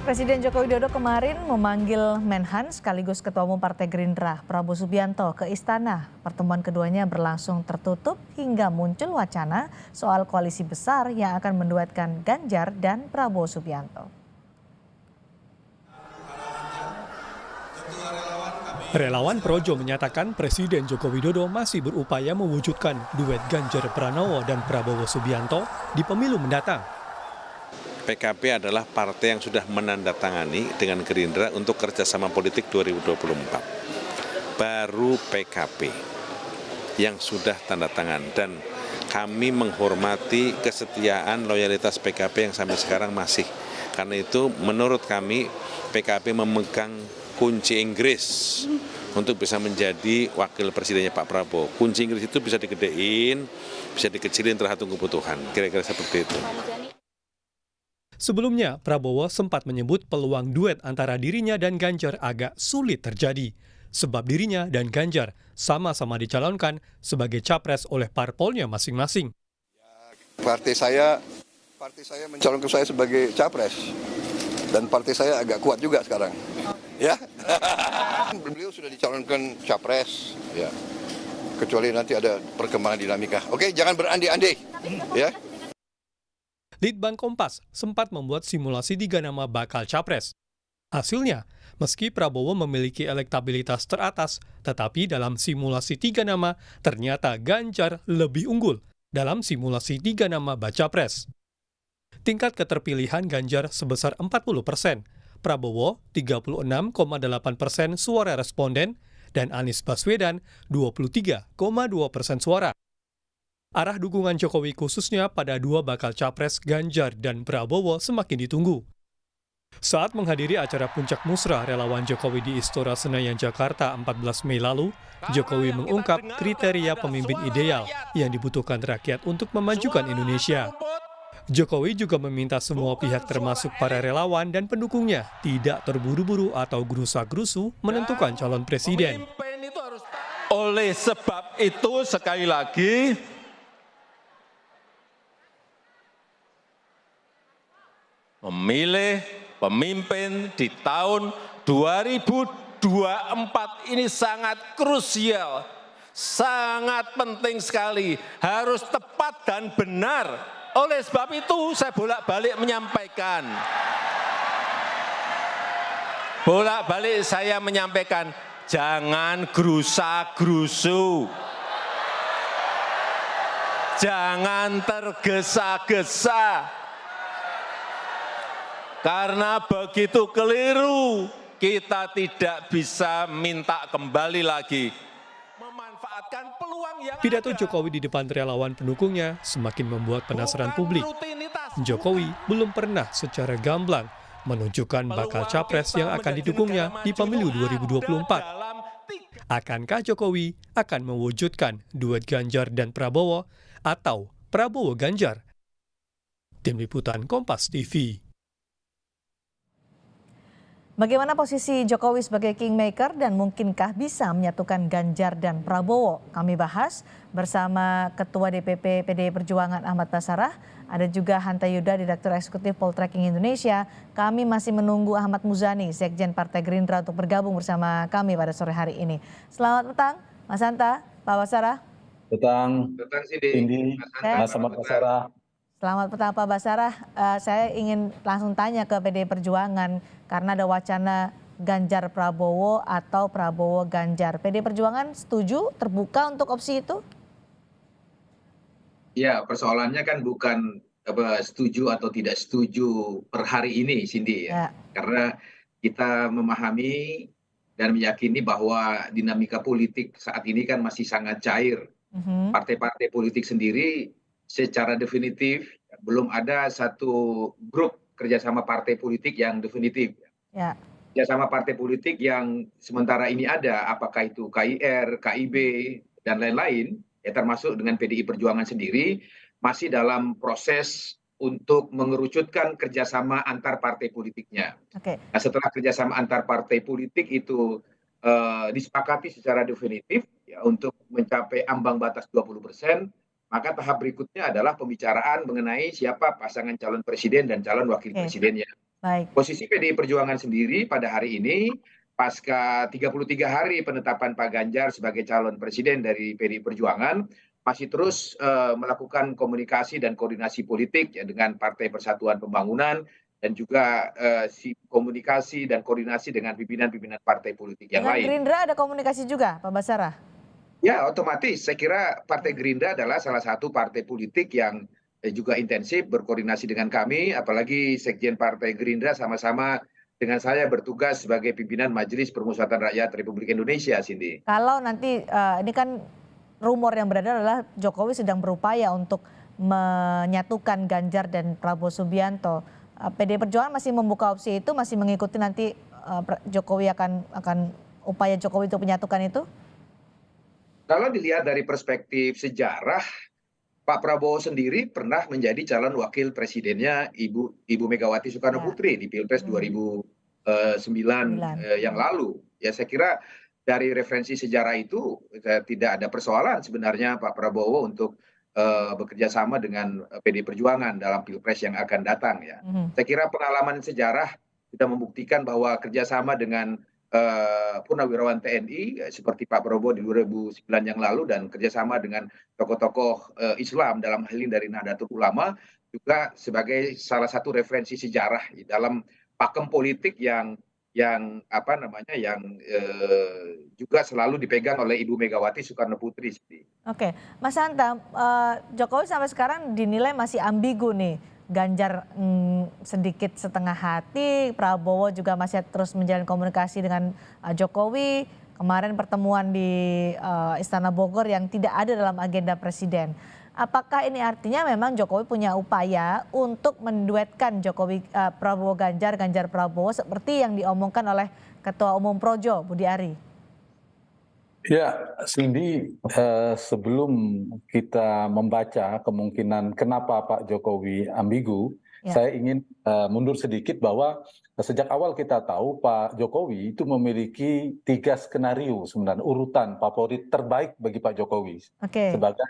Presiden Joko Widodo kemarin memanggil Menhan sekaligus Ketua Umum Partai Gerindra Prabowo Subianto ke istana. Pertemuan keduanya berlangsung tertutup hingga muncul wacana soal koalisi besar yang akan menduetkan Ganjar dan Prabowo Subianto. Relawan Projo menyatakan Presiden Joko Widodo masih berupaya mewujudkan duet Ganjar Pranowo dan Prabowo Subianto di pemilu mendatang. PKB adalah partai yang sudah menandatangani dengan Gerindra untuk kerjasama politik 2024. Baru PKB yang sudah tanda tangan, dan kami menghormati kesetiaan loyalitas PKB yang sampai sekarang masih. Karena itu menurut kami PKB memegang kunci Inggris untuk bisa menjadi wakil presidennya Pak Prabowo. Kunci Inggris itu bisa digedein, bisa dikecilin tergantung kebutuhan. Kira-kira seperti itu. Sebelumnya, Prabowo sempat menyebut peluang duet antara dirinya dan Ganjar agak sulit terjadi, sebab dirinya dan Ganjar sama-sama dicalonkan sebagai capres oleh parpolnya masing-masing. Partai saya mencalonkan saya sebagai capres, dan partai saya agak kuat juga sekarang. Ya, beliau sudah dicalonkan capres, ya. Kecuali nanti ada perkembangan dinamika. Oke, jangan berandai-andai, ya. Litbang Kompas sempat membuat simulasi 3 nama bakal capres. Hasilnya, meski Prabowo memiliki elektabilitas teratas, tetapi dalam simulasi 3 nama ternyata Ganjar lebih unggul dalam simulasi 3 nama baca pres. Tingkat keterpilihan Ganjar sebesar 40%, Prabowo 36,8% suara responden, dan Anies Baswedan 23,2% suara. Arah dukungan Jokowi khususnya pada 2 bakal capres Ganjar dan Prabowo semakin ditunggu. Saat menghadiri acara puncak musrah relawan Jokowi di Istora Senayan, Jakarta 14 Mei lalu, Jokowi mengungkap kriteria pemimpin ideal yang dibutuhkan rakyat untuk memajukan Indonesia. Jokowi juga meminta semua pihak termasuk para relawan dan pendukungnya tidak terburu-buru atau gerusa-gerusu menentukan calon presiden. Oleh sebab itu sekali lagi, memilih pemimpin di tahun 2024 ini sangat krusial, sangat penting sekali, harus tepat dan benar. Oleh sebab itu saya bolak-balik menyampaikan, jangan gerusa-gerusu, jangan tergesa-gesa. Karena begitu keliru, kita tidak bisa minta kembali lagi. Memanfaatkan peluang yang Pidato Jokowi di depan relawan pendukungnya semakin membuat penasaran publik. Jokowi belum pernah secara gamblang menunjukkan bakal capres yang akan didukungnya di pemilu 2024. Akankah Jokowi akan mewujudkan duet Ganjar dan Prabowo atau Prabowo Ganjar? Tim Liputan Kompas TV. Bagaimana posisi Jokowi sebagai kingmaker dan mungkinkah bisa menyatukan Ganjar dan Prabowo? Kami bahas bersama Ketua DPP PDI Perjuangan Ahmad Basarah, ada juga Hanta Yuda, Direktur Eksekutif Poltreking Indonesia. Kami masih menunggu Ahmad Muzani, Sekjen Partai Gerindra untuk bergabung bersama kami pada sore hari ini. Selamat petang, Mas Hanta, Pak Basarah. Petang, Cindy, Mas Ahmad Basarah. Selamat petang Pak Basarah, saya ingin langsung tanya ke PDI Perjuangan karena ada wacana Ganjar Prabowo atau Prabowo Ganjar. PDI Perjuangan setuju terbuka untuk opsi itu? Ya, persoalannya kan bukan setuju atau tidak setuju per hari ini, Cindy ya. Karena kita memahami dan meyakini bahwa dinamika politik saat ini kan masih sangat cair. Partai-partai politik sendiri secara definitif belum ada satu grup kerjasama partai politik yang definitif. Kerjasama partai politik yang sementara ini ada, apakah itu KIR, KIB, dan lain-lain, ya termasuk dengan PDI Perjuangan sendiri, masih dalam proses untuk mengerucutkan kerjasama antar partai politiknya. Nah, setelah kerjasama antar partai politik itu disepakati secara definitif ya, untuk mencapai ambang batas 20%, maka tahap berikutnya adalah pembicaraan mengenai siapa pasangan calon presiden dan calon wakil presidennya. Baik. Posisi PDI Perjuangan sendiri pada hari ini, pasca 33 hari penetapan Pak Ganjar sebagai calon presiden dari PDI Perjuangan, masih terus melakukan komunikasi dan koordinasi politik ya, dengan Partai Persatuan Pembangunan dan juga komunikasi dan koordinasi dengan pimpinan-pimpinan partai politik yang Dengan lain. Gerindra ada komunikasi juga, Pak Basarah? Ya, otomatis. Saya kira Partai Gerindra adalah salah satu partai politik yang juga intensif berkoordinasi dengan kami, apalagi Sekjen Partai Gerindra sama-sama dengan saya bertugas sebagai pimpinan Majelis Permusyawaratan Rakyat Republik Indonesia, Cindy. Kalau nanti ini kan rumor yang beredar adalah Jokowi sedang berupaya untuk menyatukan Ganjar dan Prabowo Subianto. PDI Perjuangan masih membuka opsi itu, masih mengikuti nanti Jokowi akan upaya Jokowi untuk menyatukan itu? Kalau dilihat dari perspektif sejarah, Pak Prabowo sendiri pernah menjadi calon wakil presidennya Ibu Megawati Soekarno Putri di Pilpres 2009 yang lalu. Ya, saya kira dari referensi sejarah itu tidak ada persoalan sebenarnya Pak Prabowo untuk bekerja sama dengan PDI Perjuangan dalam Pilpres yang akan datang ya. Saya kira pengalaman sejarah sudah membuktikan bahwa kerjasama dengan purnawirawan TNI seperti Pak Prabowo di 2009 yang lalu dan kerjasama dengan tokoh-tokoh Islam dalam hal ini dari Nahdlatul Ulama juga sebagai salah satu referensi sejarah dalam pakem politik yang juga selalu dipegang oleh Ibu Megawati Soekarno Putri. Oke, Mas Hanta, Jokowi sampai sekarang dinilai masih ambigu nih. Ganjar sedikit setengah hati, Prabowo juga masih terus menjalin komunikasi dengan Jokowi. Kemarin pertemuan di Istana Bogor yang tidak ada dalam agenda presiden. Apakah ini artinya memang Jokowi punya upaya untuk menduetkan Prabowo Ganjar, Ganjar Prabowo seperti yang diomongkan oleh Ketua Umum Projo, Budi Ari? Ya, Cindy, sebelum kita membaca kemungkinan kenapa Pak Jokowi ambigu, saya ingin mundur sedikit bahwa sejak awal kita tahu Pak Jokowi itu memiliki 3 skenario sebenarnya, urutan favorit terbaik bagi Pak Jokowi sebagai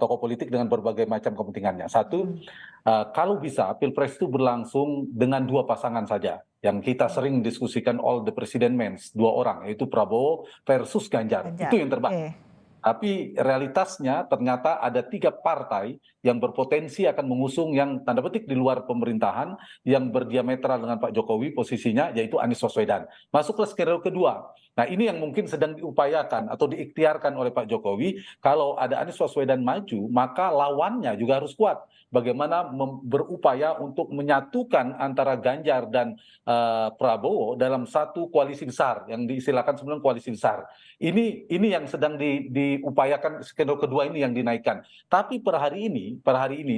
tokoh politik dengan berbagai macam kepentingannya. Satu, kalau bisa Pilpres itu berlangsung dengan 2 pasangan saja. Yang kita sering diskusikan all the president men, 2 orang, yaitu Prabowo versus Ganjar. Itu yang terbaik. Tapi realitasnya ternyata ada 3 partai yang berpotensi akan mengusung yang tanda petik di luar pemerintahan yang berdiametral dengan Pak Jokowi posisinya, yaitu Anies Baswedan. Masuk ke skenario kedua. Nah, ini yang mungkin sedang diupayakan atau diikhtiarkan oleh Pak Jokowi. Kalau ada Anies Baswedan maju, maka lawannya juga harus kuat. Bagaimana berupaya untuk menyatukan antara Ganjar dan Prabowo dalam satu koalisi besar yang diistilahkan sebenarnya koalisi besar. Ini yang sedang diupayakan, skenario kedua ini yang dinaikkan. Tapi per hari ini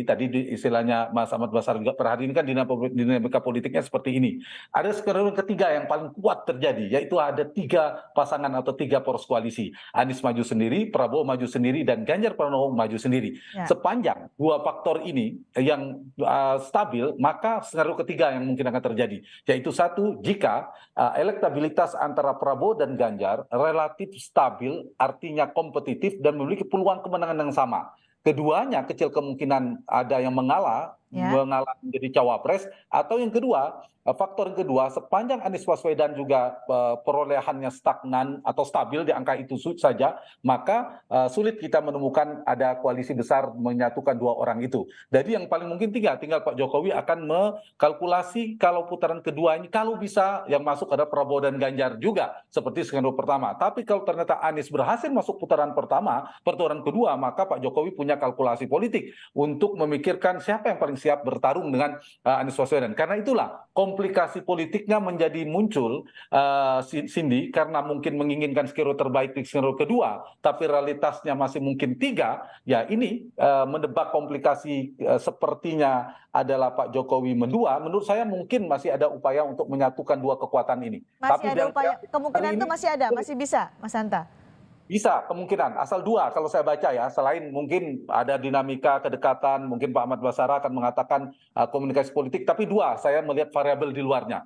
tadi istilahnya Mas Ahmad Basarah juga, per hari ini kan dinamika politiknya seperti ini. Ada skenario ketiga yang paling kuat terjadi, yaitu ada 3 pasangan atau 3 poros koalisi. Anies maju sendiri, Prabowo maju sendiri, dan Ganjar Pranowo maju sendiri. Sepanjang 2 faktor ini yang stabil, maka skenario ketiga yang mungkin akan terjadi, yaitu 1, jika elektabilitas antara Prabowo dan Ganjar relatif stabil, artinya kompetitif dan memiliki peluang kemenangan yang sama. Keduanya kecil kemungkinan ada yang mengalah menjadi cawapres, atau yang kedua, faktor yang kedua, sepanjang Anies Baswedan juga perolehannya stagnan atau stabil di angka itu saja, maka sulit kita menemukan ada koalisi besar menyatukan 2 orang itu. Jadi yang paling mungkin tinggal Pak Jokowi akan mengkalkulasi kalau putaran kedua ini, kalau bisa yang masuk ada Prabowo dan Ganjar juga seperti skenario pertama. Tapi kalau ternyata Anies berhasil masuk putaran kedua, maka Pak Jokowi punya kalkulasi politik untuk memikirkan siapa yang paling siap bertarung dengan Anies Baswedan. Karena itulah komplikasi politiknya menjadi muncul, Cindy, karena mungkin menginginkan skenario terbaik di skenario kedua, tapi realitasnya masih mungkin 3, ya ini menebak komplikasi sepertinya adalah Pak Jokowi mendua. Menurut saya mungkin masih ada upaya untuk menyatukan 2 kekuatan ini. Masih ada upaya, kemungkinan itu masih ada, masih bisa, Mas Hanta? Bisa, kemungkinan. Asal 2 kalau saya baca ya. Selain mungkin ada dinamika kedekatan, mungkin Pak Ahmad Basarah akan mengatakan komunikasi politik. Tapi 2, saya melihat variabel di luarnya.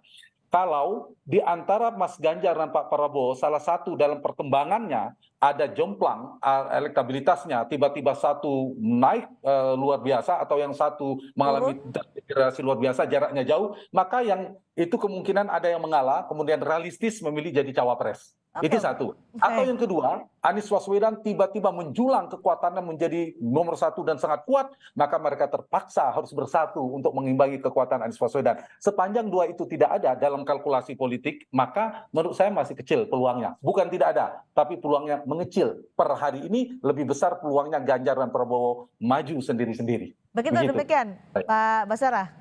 kalau di antara Mas Ganjar dan Pak Prabowo salah satu dalam perkembangannya ada jomplang elektabilitasnya, tiba-tiba satu naik luar biasa atau yang satu mengalami degradasi luar biasa, jaraknya jauh, maka yang itu kemungkinan ada yang mengalah, kemudian realistis memilih jadi cawapres. Itu satu. Atau yang kedua, Anies Baswedan tiba-tiba menjulang kekuatannya menjadi nomor satu dan sangat kuat, maka mereka terpaksa harus bersatu untuk mengimbangi kekuatan Anies Baswedan. Sepanjang dua itu tidak ada dalam kalkulasi politik, maka menurut saya masih kecil peluangnya. Bukan tidak ada, tapi peluangnya mengecil. Per hari ini lebih besar peluangnya Ganjar dan Prabowo maju sendiri-sendiri. Begitu demikian, Pak Basarah.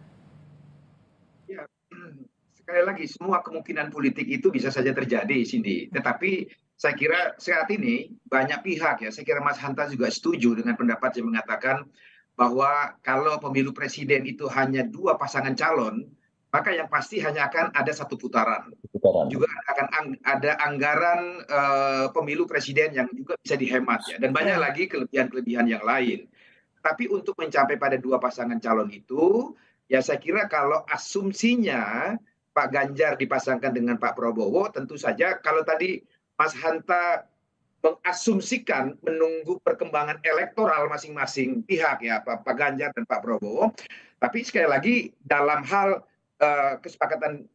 Ya, sekali lagi semua kemungkinan politik itu bisa saja terjadi, Cindy. Tetapi saya kira saat ini banyak pihak ya, saya kira Mas Hanta juga setuju dengan pendapat yang mengatakan bahwa kalau pemilu presiden itu hanya 2 pasangan calon, maka yang pasti hanya akan ada 1 putaran. Juga akan ada anggaran pemilu presiden yang juga bisa dihemat ya, dan banyak lagi kelebihan-kelebihan yang lain. Tapi untuk mencapai pada 2 pasangan calon itu, ya saya kira kalau asumsinya Pak Ganjar dipasangkan dengan Pak Prabowo, tentu saja kalau tadi Mas Hanta mengasumsikan menunggu perkembangan elektoral masing-masing pihak ya, Pak Ganjar dan Pak Prabowo, tapi sekali lagi dalam hal kesepakatan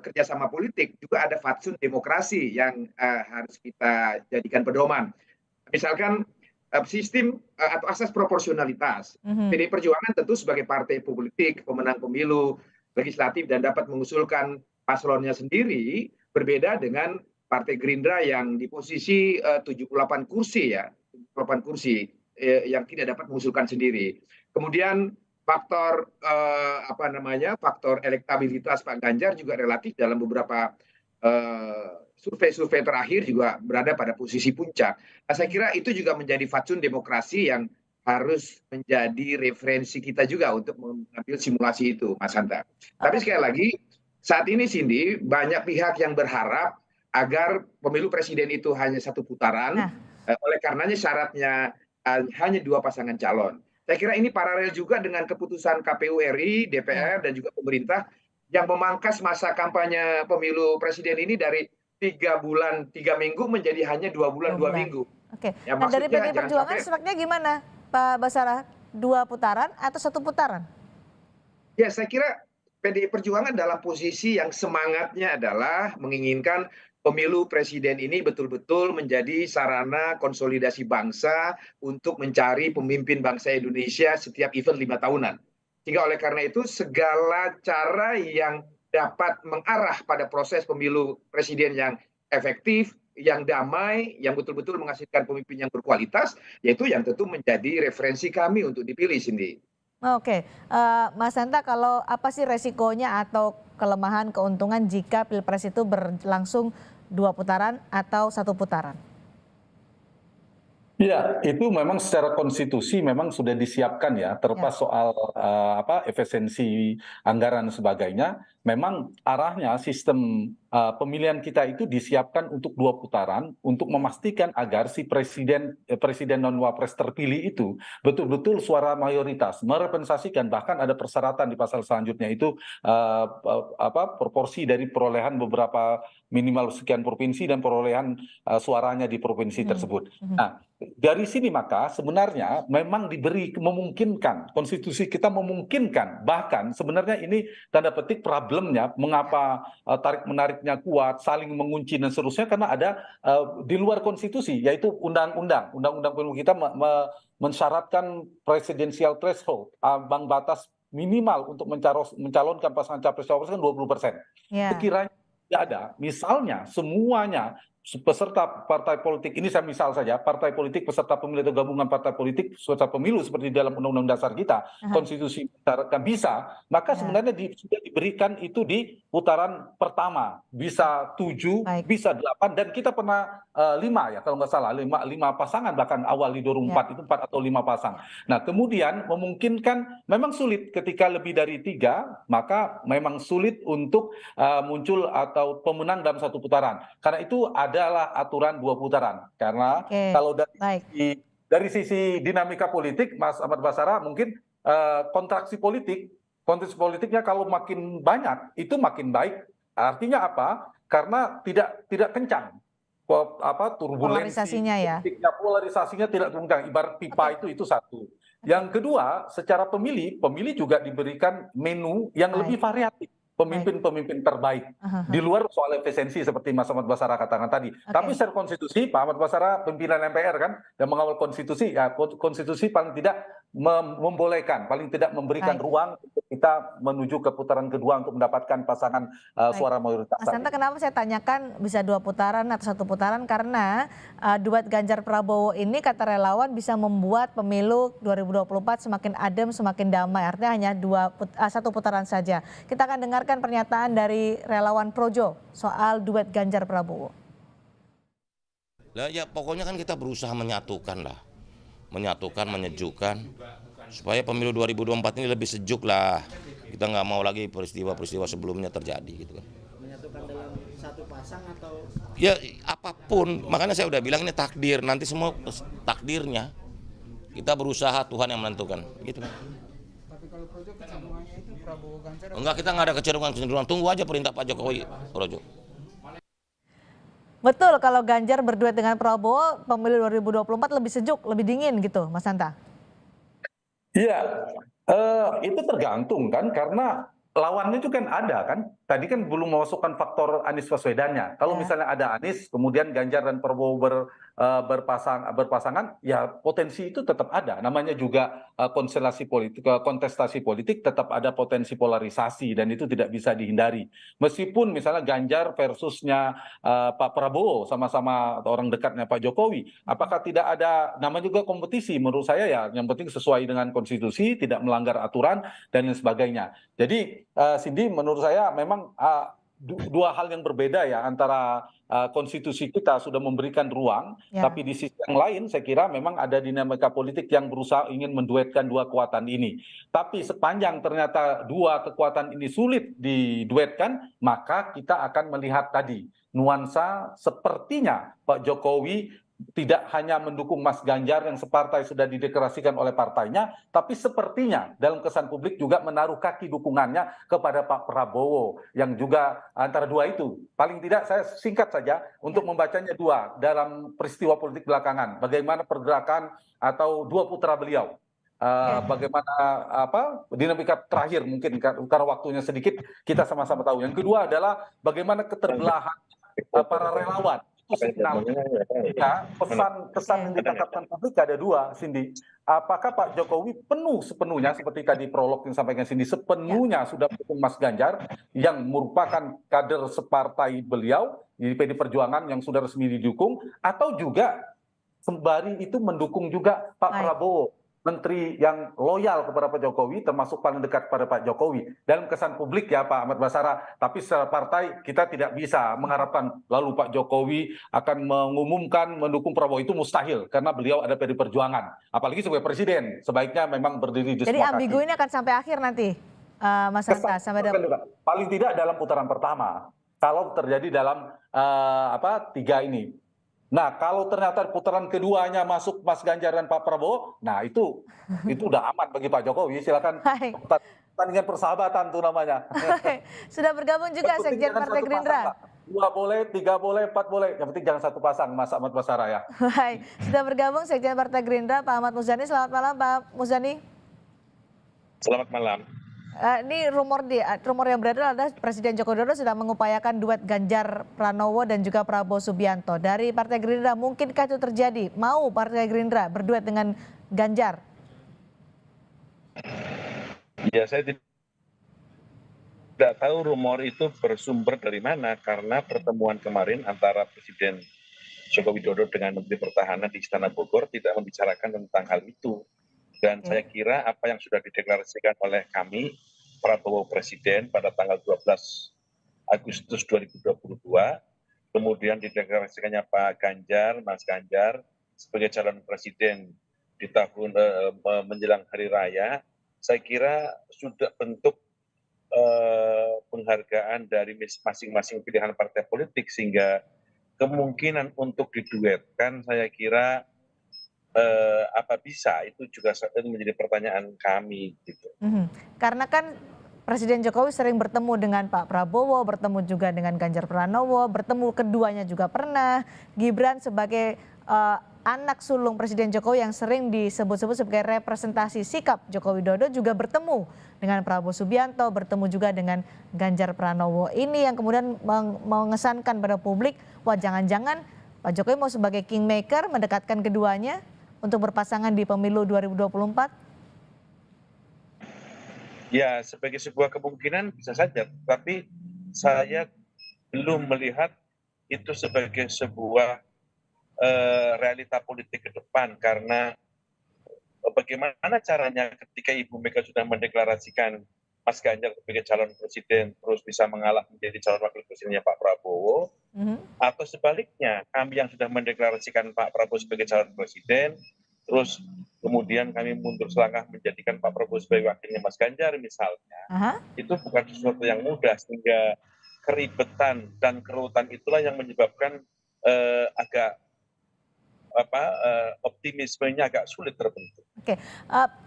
kerjasama politik juga ada fatsun demokrasi yang harus kita jadikan pedoman. Misalkan sistem atau asas proporsionalitas. PDI Perjuangan tentu sebagai partai politik, pemenang pemilu legislatif dan dapat mengusulkan paslonnya sendiri, berbeda dengan Partai Gerindra yang di posisi 78 kursi ya, 78 kursi yang tidak dapat mengusulkan sendiri. Kemudian faktor faktor elektabilitas Pak Ganjar juga relatif dalam beberapa survei-survei terakhir juga berada pada posisi puncak. Nah, saya kira itu juga menjadi fatsun demokrasi yang harus menjadi referensi kita juga untuk mengambil simulasi itu, Mas Hanta. Tapi sekali lagi, saat ini Cindy, banyak pihak yang berharap agar pemilu presiden itu hanya 1 putaran, oleh karenanya syaratnya hanya 2 pasangan calon. Saya kira ini paralel juga dengan keputusan KPU RI, DPR, dan juga pemerintah yang memangkas masa kampanye pemilu presiden ini dari 3 bulan 3 minggu menjadi hanya 2 bulan 2 minggu. Oke. Ya, nah dari PDI Perjuangan sebenarnya gimana, Pak Basarah? 2 putaran atau 1 putaran? Ya, saya kira PDI Perjuangan dalam posisi yang semangatnya adalah menginginkan pemilu presiden ini betul-betul menjadi sarana konsolidasi bangsa untuk mencari pemimpin bangsa Indonesia setiap event 5 tahunan. Sehingga oleh karena itu segala cara yang dapat mengarah pada proses pemilu presiden yang efektif, yang damai, yang betul-betul menghasilkan pemimpin yang berkualitas, yaitu yang tentu menjadi referensi kami untuk dipilih, Cindy. Oke, Mas Hanta, kalau apa sih resikonya atau kelemahan keuntungan jika Pilpres itu berlangsung 2 putaran atau 1 putaran? Ya, itu memang secara konstitusi memang sudah disiapkan ya, terlepas soal efisiensi anggaran dan sebagainya. Memang arahnya sistem pemilihan kita itu disiapkan untuk 2 putaran untuk memastikan agar si presiden dan wapres terpilih itu betul-betul suara mayoritas, merepresentasikan, bahkan ada persyaratan di pasal selanjutnya itu proporsi dari perolehan beberapa minimal sekian provinsi dan perolehan suaranya di provinsi tersebut. Nah, dari sini maka sebenarnya memang memungkinkan, konstitusi kita memungkinkan, bahkan sebenarnya ini tanda petik problemnya mengapa tarik-menariknya kuat, saling mengunci dan seterusnya, karena ada di luar konstitusi, yaitu undang-undang pemilu kita mensyaratkan presidensial threshold, ambang batas minimal untuk mencalonkan pasangan capres-cawapres kan 20%. Sekiranya tidak ada, misalnya semuanya peserta partai politik, ini saya misal saja, partai politik peserta pemilu atau gabungan partai politik peserta pemilu seperti dalam undang-undang dasar kita, konstitusi mensyaratkan bisa, maka sebenarnya sudah diberikan itu di putaran pertama, bisa 7, bisa 8, dan kita pernah 5 ya kalau nggak salah, 5 pasangan bahkan awal di 2004 itu 4 atau 5 pasang. Nah, kemudian memungkinkan, memang sulit ketika lebih dari 3, maka memang sulit untuk muncul atau pemenang dalam 1 putaran. Karena itu adalah aturan 2 putaran. Karena kalau dari sisi dinamika politik, Mas Ahmad Basarah, mungkin kontraksi politiknya kalau makin banyak itu makin baik Artinya apa? Karena tidak kencang turbulensi Polarisasinya ya. polarisasinya tidak kencang. Ibarat pipa itu satu. Yang kedua, secara pemilih juga diberikan menu yang lebih variatif. Pemimpin-pemimpin terbaik di luar soal efisiensi seperti Mas Ahmad Basara katakan tadi. Tapi secara konstitusi, Pak Ahmad Basara pimpinan MPR kan yang mengawal konstitusi, ya konstitusi paling tidak membolehkan, paling tidak memberikan ruang untuk kita menuju ke putaran kedua untuk mendapatkan pasangan suara mayoritas. Mas Hanta, kenapa saya tanyakan bisa 2 putaran atau 1 putaran? Karena duet Ganjar Prabowo ini kata relawan bisa membuat pemilu 2024 semakin adem, semakin damai. Artinya hanya 1 putaran saja. Kita akan dengarkan pernyataan dari relawan Projo soal duet Ganjar Prabowo. Ya pokoknya kan kita berusaha menyatukan, menyejukkan supaya pemilu 2024 ini lebih sejuk lah. Kita nggak mau lagi peristiwa-peristiwa sebelumnya terjadi gitu kan. Menyatukan dalam satu pasang atau? Ya apapun, makanya saya udah bilang ini takdir, nanti semua takdirnya. Kita berusaha, Tuhan yang menentukan, gitu kan. Tapi kalau Projo kecenderungannya itu Prabowo Ganjar? Enggak, kita nggak ada kecenderungan, tunggu aja perintah Pak Jokowi, Projo. Betul, kalau Ganjar berduet dengan Prabowo, pemilu 2024 lebih sejuk, lebih dingin gitu, Mas Hanta? Iya, itu tergantung kan, karena lawannya itu kan ada kan. Tadi kan belum memasukkan faktor Anies Baswedannya. Kalau misalnya ada Anies, kemudian Ganjar dan Prabowo berpasangan, ya potensi itu tetap ada. Namanya juga konstelasi politik, kontestasi politik tetap ada potensi polarisasi dan itu tidak bisa dihindari. Meskipun misalnya Ganjar versusnya Pak Prabowo sama-sama orang dekatnya Pak Jokowi, apakah tidak ada namanya juga kompetisi? Menurut saya ya yang penting sesuai dengan konstitusi, tidak melanggar aturan dan lain sebagainya. Jadi Cindy, menurut saya memang dua hal yang berbeda ya antara konstitusi kita sudah memberikan ruang, tapi di sisi yang lain saya kira memang ada dinamika politik yang berusaha ingin menduetkan dua kekuatan ini. Tapi sepanjang ternyata dua kekuatan ini sulit diduetkan, maka kita akan melihat tadi nuansa sepertinya Pak Jokowi tidak hanya mendukung Mas Ganjar yang separtai sudah dideklarasikan oleh partainya, tapi sepertinya dalam kesan publik juga menaruh kaki dukungannya kepada Pak Prabowo yang juga antara dua itu. Paling tidak saya singkat saja untuk membacanya dua dalam peristiwa politik belakangan. Bagaimana pergerakan atau dua putra beliau. Bagaimana dinamika terakhir mungkin karena waktunya sedikit kita sama-sama tahu. Yang kedua adalah bagaimana keterbelahan para relawan. Pesan yang ditangkapkan publik ada dua, Cindy. Apakah Pak Jokowi sepenuhnya seperti tadi prolog yang sampaikan Cindy, sepenuhnya sudah mendukung Mas Ganjar yang merupakan kader separtai beliau di PD Perjuangan yang sudah resmi didukung, atau juga sembari itu mendukung juga Pak Prabowo, menteri yang loyal kepada Pak Jokowi, termasuk paling dekat pada Pak Jokowi. Dalam kesan publik ya Pak Ahmad Basara, tapi secara partai kita tidak bisa mengharapkan lalu Pak Jokowi akan mengumumkan mendukung Prabowo, itu mustahil karena beliau ada PD Perjuangan. Apalagi sebagai presiden, sebaiknya memang berdiri di semua kaki. Jadi ambigu ini akan sampai akhir nanti, Mas Hanta? Paling tidak dalam putaran pertama, kalau terjadi dalam tiga ini. Nah, kalau ternyata putaran keduanya masuk Mas Ganjar dan Pak Prabowo, nah itu udah aman bagi Pak Jokowi. Silakan pertandingan persahabatan tuh namanya. Sudah bergabung juga Sekjen Partai Gerindra. 2 boleh, 3 boleh, 4 boleh. Yang penting jangan satu pasang, Mas Ahmad Basara ya. Baik, sudah bergabung Sekjen Partai Gerindra Pak Ahmad Muzani. Selamat malam Pak Muzani. Selamat malam. Ini rumor yang beredar adalah Presiden Joko Widodo sudah mengupayakan duet Ganjar Pranowo dan juga Prabowo Subianto. Dari Partai Gerindra, mungkinkah itu terjadi? Mau Partai Gerindra berduet dengan Ganjar? Ya, saya tidak tahu rumor itu bersumber dari mana, karena pertemuan kemarin antara Presiden Joko Widodo dengan Menteri Pertahanan di Istana Bogor tidak membicarakan tentang hal itu. Dan saya kira apa yang sudah dideklarasikan oleh kami, Prabowo Presiden pada tanggal 12 Agustus 2022, kemudian dideklarasikannya Pak Ganjar, Mas Ganjar, sebagai calon presiden di tahun menjelang Hari Raya, saya kira sudah bentuk penghargaan dari masing-masing pilihan partai politik, sehingga kemungkinan untuk diduetkan saya kira apa bisa, itu juga menjadi pertanyaan kami gitu. Karena kan Presiden Jokowi sering bertemu dengan Pak Prabowo, bertemu juga dengan Ganjar Pranowo, bertemu keduanya juga pernah. Gibran sebagai anak sulung Presiden Jokowi yang sering disebut-sebut sebagai representasi sikap Joko Widodo juga bertemu dengan Prabowo Subianto, bertemu juga dengan Ganjar Pranowo. Ini yang kemudian mengesankan pada publik, wah jangan-jangan Pak Jokowi mau sebagai kingmaker mendekatkan keduanya untuk berpasangan di pemilu 2024? Ya, sebagai sebuah kemungkinan bisa saja, tapi saya belum melihat itu sebagai sebuah realita politik ke depan, karena bagaimana caranya ketika Ibu Mega sudah mendeklarasikan Mas Ganjar sebagai calon presiden terus bisa mengalah menjadi calon wakil presidennya Pak Prabowo, atau sebaliknya kami yang sudah mendeklarasikan Pak Prabowo sebagai calon presiden terus kemudian kami mundur selangkah menjadikan Pak Prabowo sebagai wakilnya Mas Ganjar misalnya, itu bukan sesuatu yang mudah, sehingga keribetan dan kerutan itulah yang menyebabkan agak optimismenya agak sulit terbentuk. Oke,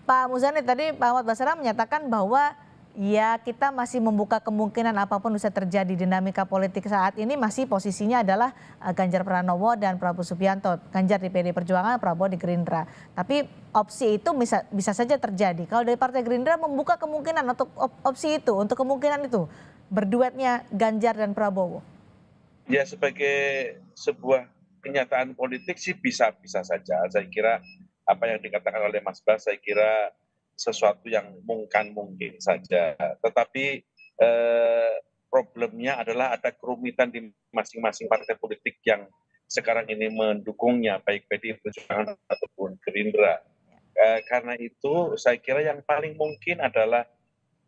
Pak Muzani, tadi Pak Ahmad Basara menyatakan bahwa ya kita masih membuka kemungkinan apapun bisa terjadi. Dinamika politik saat ini masih posisinya adalah Ganjar Pranowo dan Prabowo Subianto. Ganjar di PD Perjuangan, Prabowo di Gerindra. Tapi opsi itu bisa saja terjadi. Kalau dari Partai Gerindra membuka kemungkinan untuk opsi itu, untuk kemungkinan itu berduetnya Ganjar dan Prabowo. Ya, sebagai sebuah kenyataan politik sih bisa-bisa saja. Saya kira apa yang dikatakan oleh Mas Bas, saya kira sesuatu yang mungkin saja. Tetapi problemnya adalah ada kerumitan di masing-masing partai politik yang sekarang ini mendukungnya, baik PDI Perjuangan ataupun Gerindra. Karena itu saya kira yang paling mungkin adalah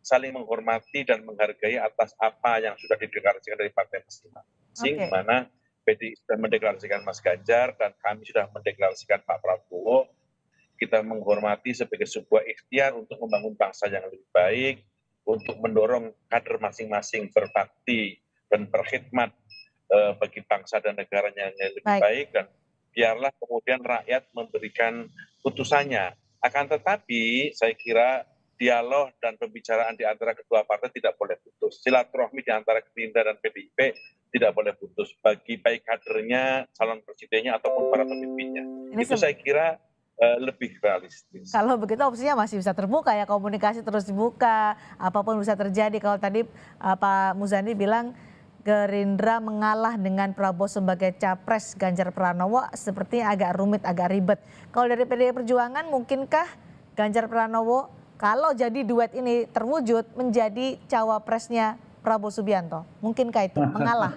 saling menghormati dan menghargai atas apa yang sudah dideklarasikan dari partai masing-masing, di mana PDI sudah mendeklarasikan Mas Ganjar dan kami sudah mendeklarasikan Pak Prabowo. Kita menghormati sebagai sebuah ikhtiar untuk membangun bangsa yang lebih baik, untuk mendorong kader masing-masing berbakti dan berkhidmat bagi bangsa dan negaranya yang lebih baik, dan biarlah kemudian rakyat memberikan putusannya. Akan tetapi saya kira dialog dan pembicaraan di antara kedua partai tidak boleh putus. Silaturahmi di antara Gerindra dan PDIP tidak boleh putus, bagi baik kadernya, calon presidennya ataupun para pemimpinnya. Itu saya kira lebih realistis. Kalau begitu opsinya masih bisa terbuka ya, komunikasi terus dibuka, apapun bisa terjadi. Kalau tadi Pak Muzani bilang Gerindra mengalah dengan Prabowo sebagai capres Ganjar Pranowo, sepertinya agak rumit, agak ribet. Kalau dari PDI Perjuangan, mungkinkah Ganjar Pranowo kalau jadi duet ini terwujud menjadi cawapresnya Prabowo Subianto? Mungkinkah itu mengalah?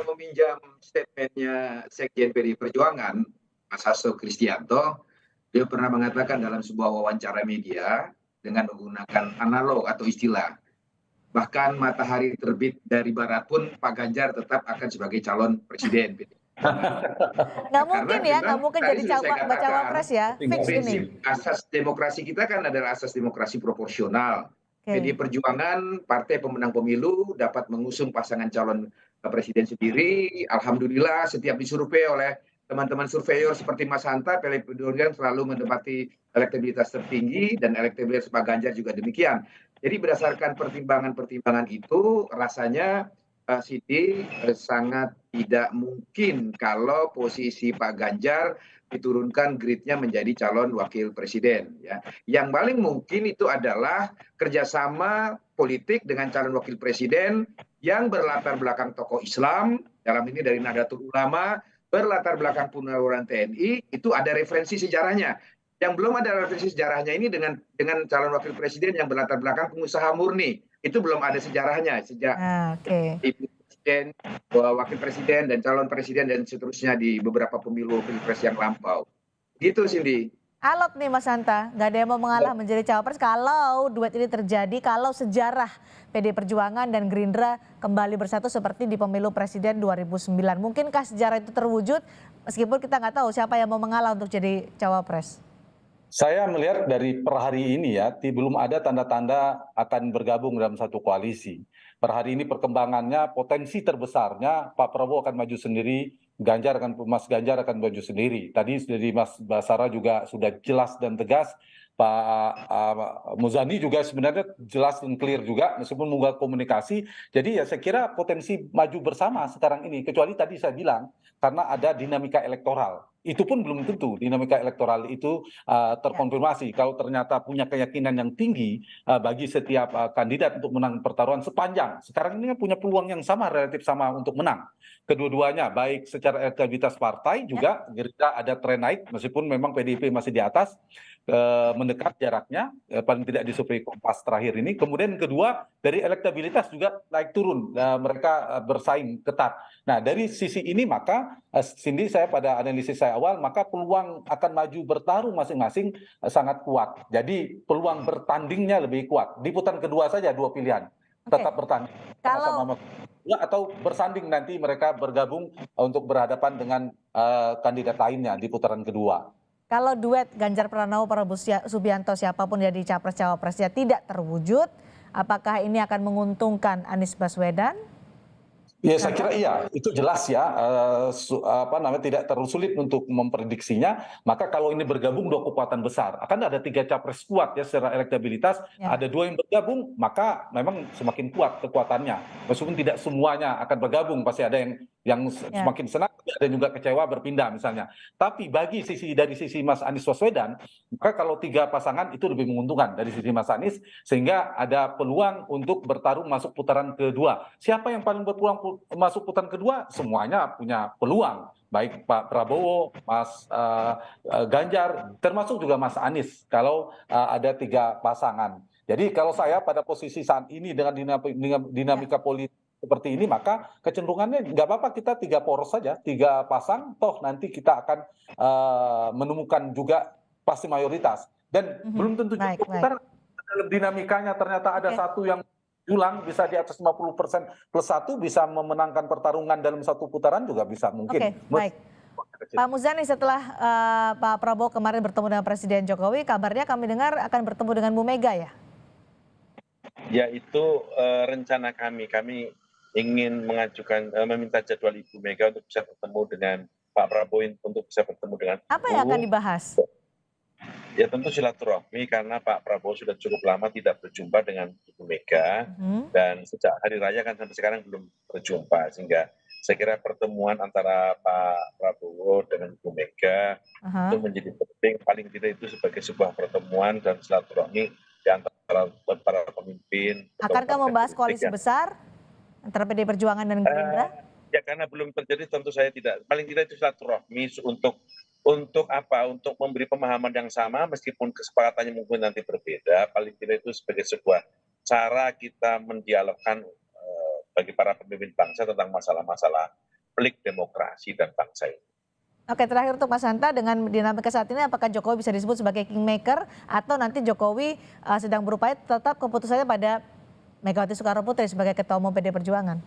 Meminjam statementnya Sekjen PDI Perjuangan, Mas Hasto Kristianto, dia pernah mengatakan dalam sebuah wawancara media dengan menggunakan analog atau istilah, bahkan matahari terbit dari barat pun Pak Ganjar tetap akan sebagai calon presiden. Nggak mungkin ya, nggak mungkin jadi cawapres ya, fix ini. Asas demokrasi kita kan adalah asas demokrasi proporsional. PDI Perjuangan, partai pemenang pemilu, dapat mengusung pasangan calon presiden sendiri. Alhamdulillah setiap disurvei oleh teman-teman surveyor seperti Mas Hanta, PDI Perjuangan selalu menempati elektabilitas tertinggi, dan elektabilitas Pak Ganjar juga demikian. Jadi berdasarkan pertimbangan-pertimbangan itu, rasanya Siti sangat tidak mungkin kalau posisi Pak Ganjar diturunkan gridnya menjadi calon wakil presiden. Ya. Yang paling mungkin itu adalah kerjasama politik dengan calon wakil presiden yang berlatar belakang tokoh Islam, dalam ini dari Nahdlatul Ulama, berlatar belakang Purnawirawan TNI, itu ada referensi sejarahnya. Yang belum ada referensi sejarahnya ini dengan calon wakil presiden yang berlatar belakang pengusaha murni, itu belum ada sejarahnya sejak presiden, wakil presiden dan calon presiden dan seterusnya di beberapa pemilu pilpres yang lampau. Gitu Cindy. Alot nih Mas Hanta, nggak ada yang mau mengalah menjadi cawapres kalau duet ini terjadi, kalau sejarah PDI Perjuangan dan Gerindra kembali bersatu seperti di pemilu presiden 2009. Mungkinkah sejarah itu terwujud meskipun kita nggak tahu siapa yang mau mengalah untuk jadi cawapres? Saya melihat dari per hari ini ya, belum ada tanda-tanda akan bergabung dalam satu koalisi. Per hari ini perkembangannya, potensi terbesarnya Pak Prabowo akan maju sendiri, Mas Ganjar akan maju sendiri. Tadi dari Mas Basara juga sudah jelas dan tegas Muzani juga sebenarnya jelas dan clear juga meskipun membuka komunikasi. Jadi ya saya kira potensi maju bersama sekarang ini, kecuali tadi saya bilang karena ada dinamika elektoral. Itu pun belum tentu dinamika elektoral itu terkonfirmasi. Kalau ternyata punya keyakinan yang tinggi bagi setiap kandidat untuk menang pertarungan sepanjang. Sekarang ini punya peluang yang sama, relatif sama untuk menang. Kedua-duanya, baik secara elektabilitas partai juga, Gerindra ada tren naik, meskipun memang PDIP masih di atas, mendekat jaraknya, paling tidak di survei Kompas terakhir ini. Kemudian kedua, dari elektabilitas juga naik turun, mereka bersaing ketat. Nah, dari sisi ini maka, Cindy, saya pada analisis saya awal, maka peluang akan maju bertarung masing-masing sangat kuat. Jadi peluang bertandingnya lebih kuat. Di putaran kedua saja dua pilihan, tetap bertanding. Sama-sama atau bersanding nanti mereka bergabung untuk berhadapan dengan kandidat lainnya di putaran kedua. Kalau duet Ganjar Pranowo, Prabowo Subianto siapapun jadi capres-cawapresnya tidak terwujud, apakah ini akan menguntungkan Anies Baswedan? Ya saya kira iya, itu jelas ya, tidak terlalu sulit untuk memprediksinya. Maka kalau ini bergabung dua kekuatan besar, akan ada 3 capres kuat ya secara elektabilitas, ada 2 yang bergabung, maka memang semakin kuat kekuatannya. Meskipun tidak semuanya akan bergabung, pasti ada yang semakin senang, ada juga kecewa berpindah misalnya. Tapi dari sisi Mas Anies Baswedan, maka kalau 3 pasangan itu lebih menguntungkan dari sisi Mas Anies, sehingga ada peluang untuk bertarung masuk putaran kedua. Siapa yang paling berpeluang masuk putaran kedua? Semuanya punya peluang, baik Pak Prabowo, Mas Ganjar, termasuk juga Mas Anies kalau ada 3 pasangan. Jadi kalau saya pada posisi saat ini dengan dinamika politik seperti ini, maka kecenderungannya nggak apa-apa kita 3 poros saja, 3 pasang, toh nanti kita akan menemukan juga pasti mayoritas. Dan belum tentu juga dalam dinamikanya ternyata ada satu yang julang bisa di atas 50% plus 1 bisa memenangkan pertarungan dalam satu putaran juga bisa mungkin. Baik. Pak Muzani, setelah Pak Prabowo kemarin bertemu dengan Presiden Jokowi, kabarnya kami dengar akan bertemu dengan Bu Mega ya? Ya itu rencana kami ingin meminta jadwal Ibu Mega untuk bisa bertemu dengan Pak Prabowo, untuk bisa bertemu dengan apa yang akan dibahas? Ya tentu silaturahmi, karena Pak Prabowo sudah cukup lama tidak berjumpa dengan Ibu Mega, dan sejak hari raya kan sampai sekarang belum berjumpa, sehingga saya kira pertemuan antara Pak Prabowo dengan Ibu Mega itu menjadi penting, paling tidak itu sebagai sebuah pertemuan dan silaturahmi di antara para pemimpin. Akankah membahas koalisi besar antara PDI Perjuangan dan Gerindra? Ya karena belum terjadi tentu saya tidak, paling tidak itu silaturahmi untuk apa? Untuk memberi pemahaman yang sama meskipun kesepakatannya mungkin nanti berbeda, paling tidak itu sebagai sebuah cara kita mendialogkan bagi para pemimpin bangsa tentang masalah-masalah pelik demokrasi dan bangsa ini. Oke, terakhir untuk Mas Hanta, dengan dinamika saat ini apakah Jokowi bisa disebut sebagai kingmaker atau nanti Jokowi sedang berupaya tetap keputusannya pada Megawati Soekarnoputri sebagai Ketua Umum PDI Perjuangan?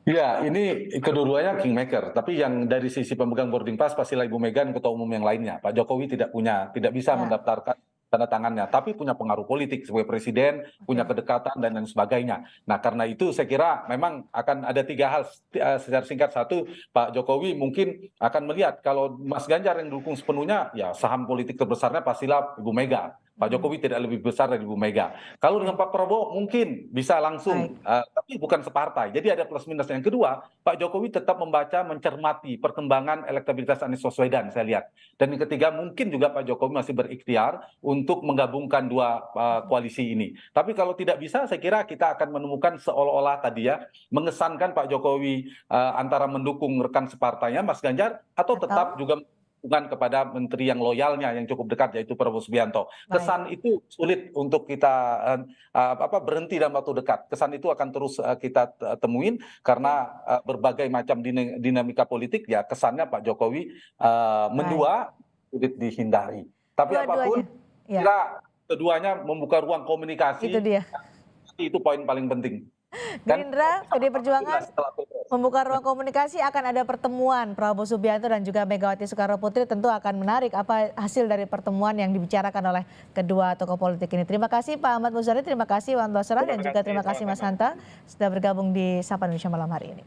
Ya, ini kedua-duanya kingmaker. Tapi yang dari sisi pemegang boarding pass pastilah Ibu Mega dan ketua umum yang lainnya. Pak Jokowi tidak bisa mendaftarkan tanda tangannya, tapi punya pengaruh politik sebagai presiden, punya kedekatan dan lain sebagainya. Nah, karena itu saya kira memang akan ada 3 hal secara singkat. Satu, Pak Jokowi mungkin akan melihat kalau Mas Ganjar yang dukung sepenuhnya, ya saham politik terbesarnya pastilah Ibu Mega. Pak Jokowi tidak lebih besar dari Ibu Mega. Kalau dengan Pak Prabowo mungkin bisa langsung, tapi bukan separtai. Jadi ada plus minus. Yang kedua, Pak Jokowi tetap membaca, mencermati perkembangan elektabilitas Anies Baswedan, saya lihat. Dan yang ketiga, mungkin juga Pak Jokowi masih berikhtiar untuk menggabungkan 2 koalisi ini. Tapi kalau tidak bisa, saya kira kita akan menemukan seolah-olah tadi ya, mengesankan Pak Jokowi antara mendukung rekan separtainya, Mas Ganjar, atau tetap juga kepada menteri yang loyalnya yang cukup dekat, yaitu Prabowo Subianto. Kesan itu sulit untuk kita berhenti dalam waktu dekat. Kesan itu akan terus kita temuin karena berbagai macam dinamika politik, ya kesannya Pak Jokowi mendua, sulit dihindari. Tapi apapun, kira keduanya membuka ruang komunikasi. Itu dia. Itu poin paling penting. Gerindra, PDI Perjuangan membuka ruang komunikasi, akan ada pertemuan Prabowo Subianto dan juga Megawati Soekarnoputri, tentu akan menarik apa hasil dari pertemuan yang dibicarakan oleh kedua tokoh politik ini. Terima kasih Pak Ahmad Muzani, terima kasih Wan Basara, dan juga terima kasih Mas Hanta sudah bergabung di Sapa Indonesia malam hari ini.